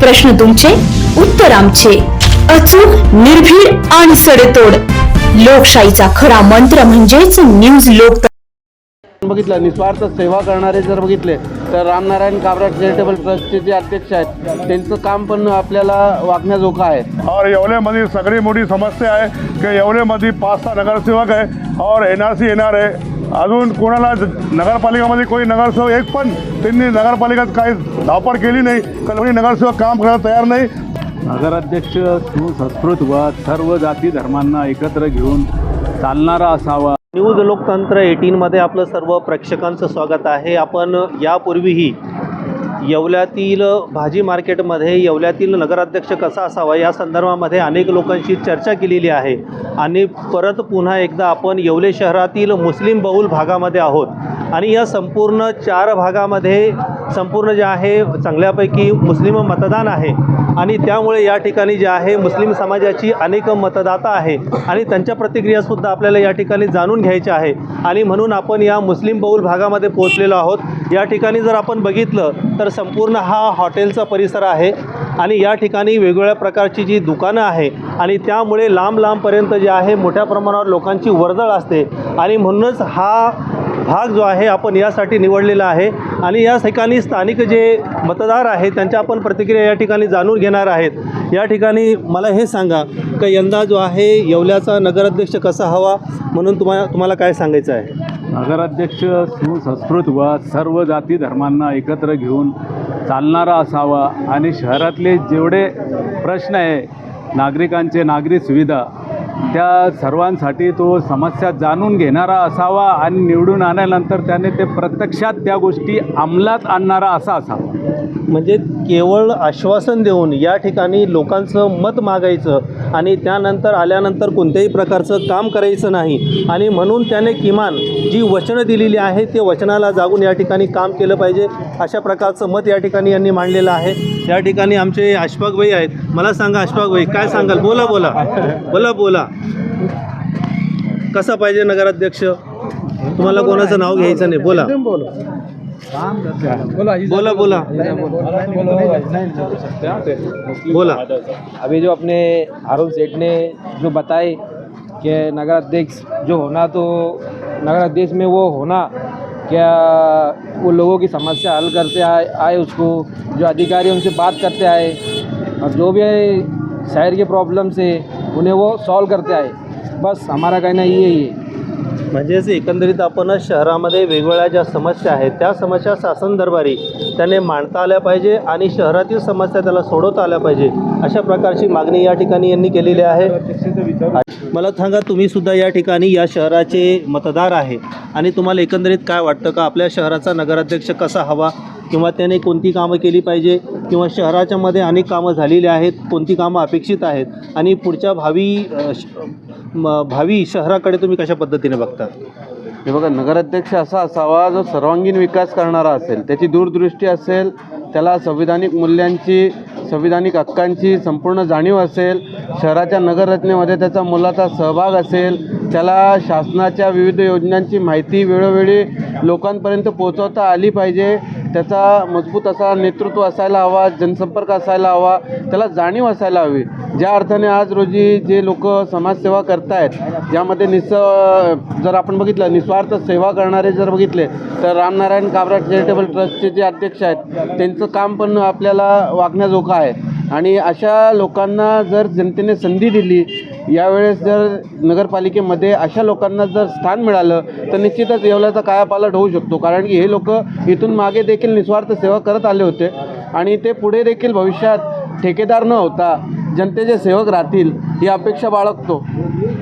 प्रश्न तुमचे, उत्तर आमचे. अचूक, निर्भीड आणि सडेतोड. लोकशाहीचा खरा मंत्र म्हणजेच न्यूज लोक. बघितलं निस्वार्थ सेवा करणारे जर बघितले तर रामनारायण काबरा चॅरिटेबल ट्रस्टचे जे अध्यक्ष आहेत त्यांचं काम पण आपल्याला वागण्याजोगं आहे. और येवल्यामध्ये सगळी मोठी समस्या आहे की येवल्यामध्ये 5-6 नगरसेवक आहे और NRC येणार आहे. अजून कोणाला नगरपालिकामध्ये कोणी नगरसेवक एक पण त्यांनी नगरपालिकेत काही धावपळ केली नाही. कोणी नगरसेवक काम करायला तयार नाही. नगराध्यक्ष सुसंस्कृत व सर्व जाती धर्मांना एकत्र घेऊन चालणारा असावा. न्यूज लोकतंत्र 18 मध्ये आपलं सर्व प्रेक्षकांचं स्वागत आहे. आपण यापूर्वीही येवल्यातील भाजी मार्केटमध्ये येवल्यातील नगराध्यक्ष कसा असावा या संदर्भामध्ये अनेक लोकांशी चर्चा केलेली आहे आणि परत पुन्हा एकदा आपण येवले शहरातील मुस्लिम बहुल भागामध्ये आहोत आणि या संपूर्ण 4 भागामध्ये संपूर्ण जे आहे चांगल्यापैकी मुस्लिम मतदान आहे आणि त्यामुळे या ठिकाणी जे आहे मुस्लिम समाजाची अनेक मतदाता आहे आणि त्यांच्या प्रतिक्रियासुद्धा आपल्याला या ठिकाणी जाणून घ्यायच्या आहे आणि म्हणून आपण या मुस्लिम बहुल भागामध्ये पोहोचलेलो आहोत. या ठिकाणी जर आपण बघितलं तर संपूर्ण हा हॉटेलचा परिसर आहे आणि या ठिकाणी वेगवेगळ्या प्रकारची जी दुकानं आहे आणि त्यामुळे लांब लांबपर्यंत जे आहे मोठ्या प्रमाणावर लोकांची वर्दळ असते आणि म्हणूनच हा भाग जो आहे आपण यासाठी निवडलेला आहे आणि या ठिकाणी स्थानिक जे मतदार आहेत त्यांच्या आपण प्रतिक्रिया या ठिकाणी जाणून घेणार आहेत. या ठिकाणी मला हे सांगा की यंदा जो आहे येवल्याचा नगराध्यक्ष कसा हवा म्हणून तुम्हाला काय सांगायचं आहे? नगराध्यक्ष सुसंस्कृत व सर्व जाती धर्मांना एकत्र घेऊन चालणारा असावा आणि शहरातले जेवढे प्रश्न आहे नागरिकांचे, नागरी सुविधा त्या सर्वांसाठी तो समस्या जाणून घेणारा असावा आणि निवडून आल्यानंतर त्याने ते प्रत्यक्षात त्या गोष्टी अंमलात आणणारा असावा. म्हणजे केवळ आश्वासन देऊन या ठिकाणी लोकांचं मत मागायचं आणि त्यानंतर आल्यानंतर कोणत्याही प्रकारचं काम करायचं नाही आणि म्हणून त्याने किमान जी वचनं दिलेली आहे ते वचनाला जागून या ठिकाणी काम केलं पाहिजे अशा प्रकारचं मत या ठिकाणी यांनी मांडलेलं आहे. या ठिकाणी आमचे अशफाक भाई आहेत. मला सांगा अशफाक भाई काय सांगाल? बोला बोला बोला बोला कसा पाहिजे नगराध्यक्ष? तुम्हाला कोणाचं नाव घ्यायचं नाही. बोला बोला बोला बोला. अभी जो अपने हारून सेठ ने जो बताए कि नगराध्यक्ष जो होना तो नगराध्यक्ष में वो होना क्या वो लोगों की समस्या हल करते आए उसको जो अधिकारी उनसे बात करते आए और जो भी शहर के प्रॉब्लम से उन्हें वो सॉल्व करते आए. बस हमारा कहना ये है. म्हणजेच एकंदरीत आपण शहरामध्ये वेगवेगळ्या ज्या समस्या आहेत त्या समस्या शासन दरबारी त्याने मांडता आल्या पाहिजे आणि शहरातील समस्या त्याला सोडवता आल्या पाहिजे अशा प्रकारची मागणी या ठिकाणी यांनी केलेली आहे. मला सांगा तुम्हीसुद्धा या ठिकाणी या शहराचे मतदार आहे आणि तुम्हाला एकंदरीत काय वाटतं का आपल्या शहराचा नगराध्यक्ष कसा हवा किंवा त्याने कोणती कामं केली पाहिजे किंवा शहराच्यामध्ये अनेक कामं झालेली आहेत, कोणती कामं अपेक्षित आहेत आणि पुढच्या भावी शहराकडे तुम्ही कशा पद्धतीने बघता? हे बघा, नगराध्यक्ष असा असावा जो सर्वांगीण विकास करणारा असेल, त्याची दूरदृष्टी असेल, त्याला संविधानिक मूल्यांची, संविधानिक हक्कांची संपूर्ण जाणीव असेल, शहराच्या नगररचनेमध्ये त्याचा मोलाचा सहभाग असेल, त्याला शासनाच्या विविध योजनांची माहिती वेळोवेळी लोकांपर्यंत पोहोचवता आली पाहिजे, त्याचा मजबूत असा नेतृत्व असायला हवा, जनसंपर्क असायला हवा, त्याला जाणीव असायला हवी. ज्या अर्थाने आज रोजी जे लोक समाजसेवा करतायत ज्यामध्ये जर आपण बघितलं निस्वार्थ सेवा करणारे जर बघितले तर रामनारायण काबरा चॅरिटेबल ट्रस्टचे जे अध्यक्ष आहेत त्यांचं काम पण आपल्याला वागण्याजोगं आहे आणि अशा लोकांना जर जनतेने संधी दिली, यावेळेस जर नगरपालिकेमध्ये अशा लोकांना जर स्थान मिळालं तर निश्चितच येवल्याचा कायापालट होऊ शकतो. कारण की हे लोक इथून मागे देखील निस्वार्थ सेवा करत आले होते आणि ते पुढे देखील भविष्यात ठेकेदार न होता जनतेचे सेवक राहतील ही अपेक्षा बाळगतो.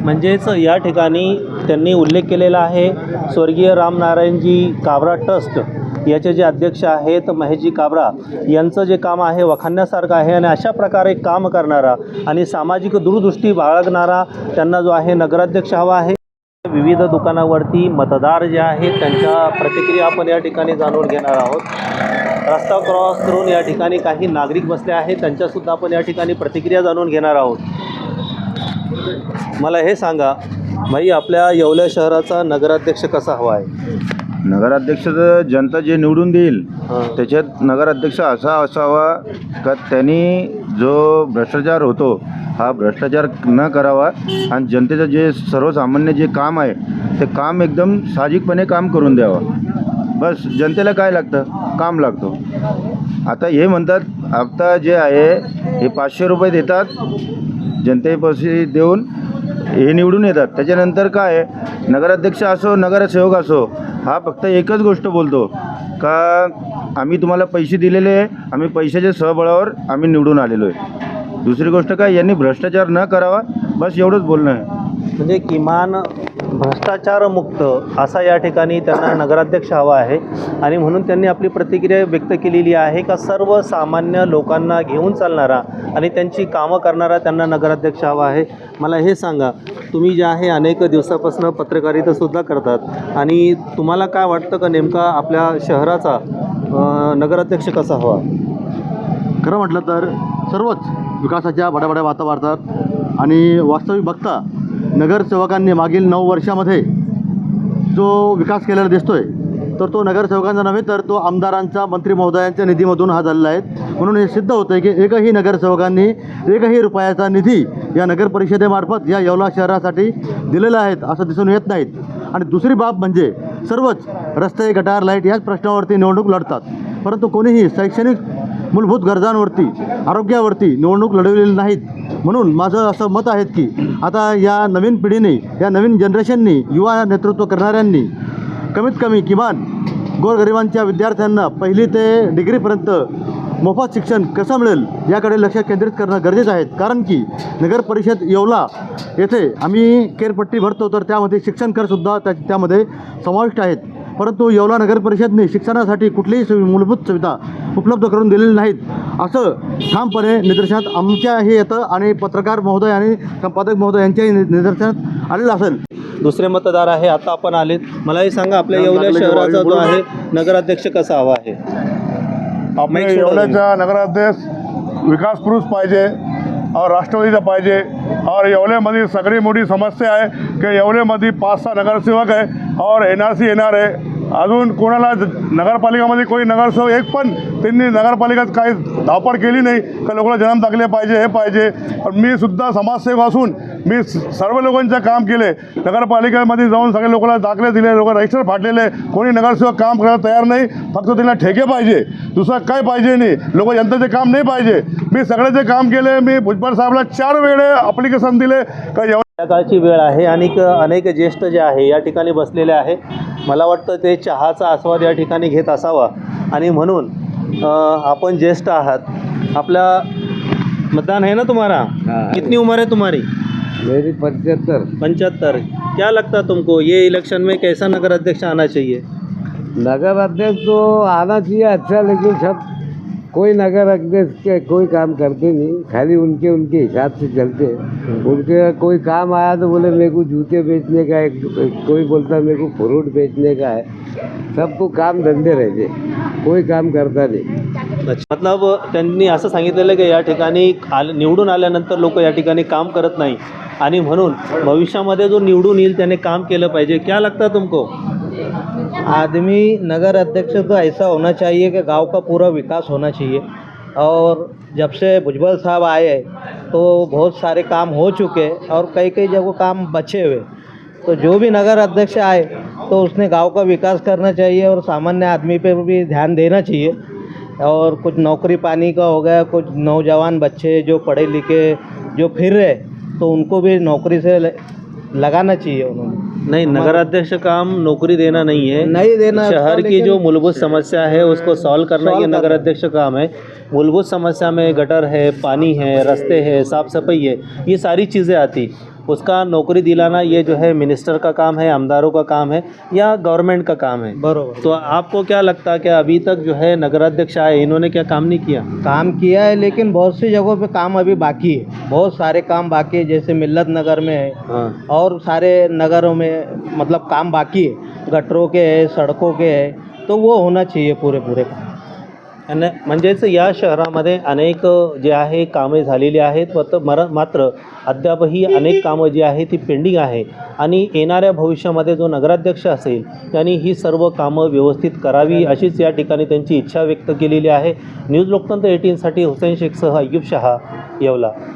म्हणजेच या ठिकाणी त्यांनी उल्लेख केलेला आहे स्वर्गीय रामनारायणजी काबरा ट्रस्ट याचे जे अध्यक्ष आहेत महेशजी काबरा यांचं जे काम आहे वखाणण्यासारखं आहे आणि अशा प्रकारे काम करणारा आणि सामाजिक दूरदृष्टी बाळगणारा त्यांना जो आहे नगराध्यक्ष हवा आहे. विविध दुकानावरती मतदार जे आहेत त्यांच्या प्रतिक्रिया आपण या ठिकाणी जाणून घेणार आहोत. रस्ता क्रॉस करून या ठिकाणी काही नागरिक बसले आहेत त्यांच्यासुद्धा आपण या ठिकाणी प्रतिक्रिया जाणून घेणार आहोत. मला हे सांगा भाई, आपल्या येवला शहराचा नगराध्यक्ष कसा हवा आहे? नगराध्यक्ष तर जनता जे निवडून देईल त्याच्यात नगराध्यक्ष असा असावा का त्यांनी जो भ्रष्टाचार होतो हा भ्रष्टाचार न करावा आणि जनतेचं जे सर्वसामान्य जे काम आहे ते काम एकदम साहजिकपणे काम करून द्यावं. बस जनतेला काय लागतं? काम लागतो. आता हे म्हणतात आता जे आहे हे 500 रुपये देतात जनतेपाशी देऊन हे निवडून येतात. त्याच्यानंतर काय आहे नगराध्यक्ष असो नगरसेवक असो हा फक्त एकच गोष्ट बोलतो का आम्ही तुम्हाला पैसे दिलेले आहे, आम्ही पैशाच्या सहबळावर आम्ही निवडून आलेलो आहे. दुसरी गोष्ट काय यांनी भ्रष्टाचार न करावा बस एवढंच बोलणं आहे. म्हणजे किमान भ्रष्टाचारमुक्त असा या ठिकाणी त्यांना नगराध्यक्ष हवा आहे आणि म्हणून त्यांनी आपली प्रतिक्रिया व्यक्त केलेली आहे का सर्वसामान्य लोकांना घेऊन चालणारा आणि त्यांची कामं करणारा त्यांना नगराध्यक्ष हवा आहे. मला हे सांगा, तुम्ही जे आहे अनेक दिवसापासून पत्रकारितासुद्धा करतात आणि तुम्हाला काय वाटतं का नेमका आपल्या शहराचा नगराध्यक्ष कसा हवा? खरं म्हटलं तर सर्वच विकासाच्या बड्या वाता वाढतात आणि वास्तविक बघता नगरसेवकांनी मागील 9 वर्षामध्ये जो विकास केलेला दिसतोय तर तो नगरसेवकांचा नव्हे तर तो आमदारांचा मंत्री महोदयांच्या निधीमधून हा झालेला आहे. म्हणून हे सिद्ध होतं आहे की एकही नगरसेवकांनी एकही रुपयाचा निधी या नगर परिषदेमार्फत या येवला शहरासाठी दिलेला आहेत असं दिसून येत नाहीत. आणि दुसरी बाब म्हणजे सर्वच रस्ते गटार लाईट याच प्रश्नावरती निवडणूक लढतात, परंतु कोणीही शैक्षणिक मूलभूत गरजांवरती आरोग्यावरती निवडणूक लढवलेली नाहीत. म्हणून माझं असं मत आहे की आता या नवीन पिढीने या नवीन जनरेशननी युवा नेतृत्व करणाऱ्यांनी कमीत कमी किमान गोरगरिबांच्या विद्यार्थ्यांना 1ली ते डिग्रीपर्यंत मोफत शिक्षण कसं मिळेल याकडे लक्ष केंद्रित करणं गरजेचं आहे. कारण की नगर परिषद येवला येथे आम्ही केरपट्टी भरतो तर त्यामध्ये शिक्षण करसुद्धा त्यामध्ये समाविष्ट आहेत. परंतु येवला नगर परिषदने शिक्षणासाठी कुठलीही मूलभूत सुविधा उपलब्ध करून दिलेली नाहीत असं ठामपणे निदर्शनात आमच्याही येतं आणि पत्रकार महोदय आणि संपादक महोदय यांच्याही निदर्शनात आलेलं असेल. दुसरे मतदार आहे आता आपण आलेत. मलाही सांगा आपल्या येवला शहराचा जो आहे नगराध्यक्ष कसा हवा आहे? आपल्या येवल्याचा नगराध्यक्ष विकास पुरुष पाहिजे और राष्ट्रवादीचा पाहिजे. और येवल्यामध्ये सगळी मोठी समस्या आहे की येवल्यामध्ये 5-6 नगरसेवक आहे और NRC येणार आहे. अजून कोणाला नगरपालिकामध्ये कोणी नगरसेवक एक पण त्यांनी नगरपालिकेत काही धावपळ केली नाही का लोकांना जन्म दाखले पाहिजे हे पाहिजे. पण मी सुद्धा समाजसेवक असून मी सर्व लोकांचं काम केले. नगरपालिकेमध्ये जाऊन सगळे लोकांना दाखले दिले, लोक रजिस्टर फाटलेले. कोणी नगरसेवक काम करायला तयार नाही, फक्त त्यांना ठेके पाहिजे, दुसरं काय पाहिजे नाही. लोक जनतेचे काम नाही पाहिजे. मी सगळ्याचे काम केले. मी भुजबळ साहेबला 4 वेळे ॲप्लिकेशन दिले का संध्याकाळची वेळ आहे आणि अनेक ज्येष्ठ जे आहे या ठिकाणी बसलेले आहे. मला वाटतं ते चहाचा आस्वाद या ठिकाणी घेत असावा आणि म्हणून आपण ज्येष्ठ आहात. आपला मतदान है ना तुम्हारा? कितनी उम्र है तुम्हारी? मेरी 75. क्या लगता तुमको ये इलेक्शन में कैसा नगर अध्यक्ष आना चाहिए? नगर अध्यक्ष तो आना चाहिए अच्छा, लेकिन सब कोई नगर अध्यक्ष के कोई काम करते नहीं, खाली उनके हिसाब से चलते हैं. उनके कोई काम आया तो बोले मेरे को जूते बेचने का है, कोई बोलता मेरे को फ्रूट बेचने का है. सबको काम धंदे रहते, कोई काम करता नहीं. मतलब त्यांनी असं सांगितलेलं की या ठिकाणी निवडून आल्यानंतर लोक या ठिकाणी काम करत नाही आणि म्हणून भविष्यामध्ये जो निवडून येईल त्याने काम केलं पाहिजे. क्या लगता तुमको? आदमी नगर अध्यक्ष तो ऐसा होना चाहिए कि गांव का पूरा विकास होना चाहिए. और जब से भुजबल साहब आए हैं तो बहुत सारे काम हो चुके हैं और कई जगह काम बचे हुए. तो जो भी नगर अध्यक्ष आए तो उसने गांव का विकास करना चाहिए और सामान्य आदमी पे भी ध्यान देना चाहिए. और कुछ नौकरी पानी का हो गया, कुछ नौजवान बच्चे जो पढ़े लिखे जो फिर रहे तो उनको भी नौकरी से लगाना चाहिए उन्होंने. नहीं, नगराध्यक्ष काम नौकरी देना नहीं है, नहीं देना. शहर की जो मूलभूत समस्या है उसको सॉल्व करना ये नगराध्यक्ष काम है. मूलभूत समस्या में गटर है, पानी है, रास्ते है, साफ़ सफाई है, ये सारी चीज़ें आती. उसका नौकरी दिलाना ये जो है मिनिस्टर का काम है, आमदारों का काम है या गवर्नमेंट का काम है. बरोबर. तो आपको क्या लगता है कि अभी तक जो है नगराध्यक्ष आए इन्होंने क्या काम नहीं किया? काम किया है, लेकिन बहुत सी जगहों पे काम अभी बाकी है. बहुत सारे काम बाकी है, जैसे मिल्लत नगर में है. हाँ. और सारे नगरों में मतलब काम बाकी है, गटरों के है, सड़कों के है, तो वो होना चाहिए पूरे. म्हणजेच या शहरामध्ये अनेक जे आहे कामे झालेली आहेत मात्र अद्यापही अनेक कामं जी आहे ती पेंडिंग आहे आणि येणाऱ्या भविष्यामध्ये जो नगराध्यक्ष असेल त्यांनी ही सर्व कामं व्यवस्थित करावी अशीच या ठिकाणी त्यांची इच्छा व्यक्त केलेली आहे. न्यूज लोकतंत्र 18साठी हुसेन शेखसह अय्यूब शहा, येवला.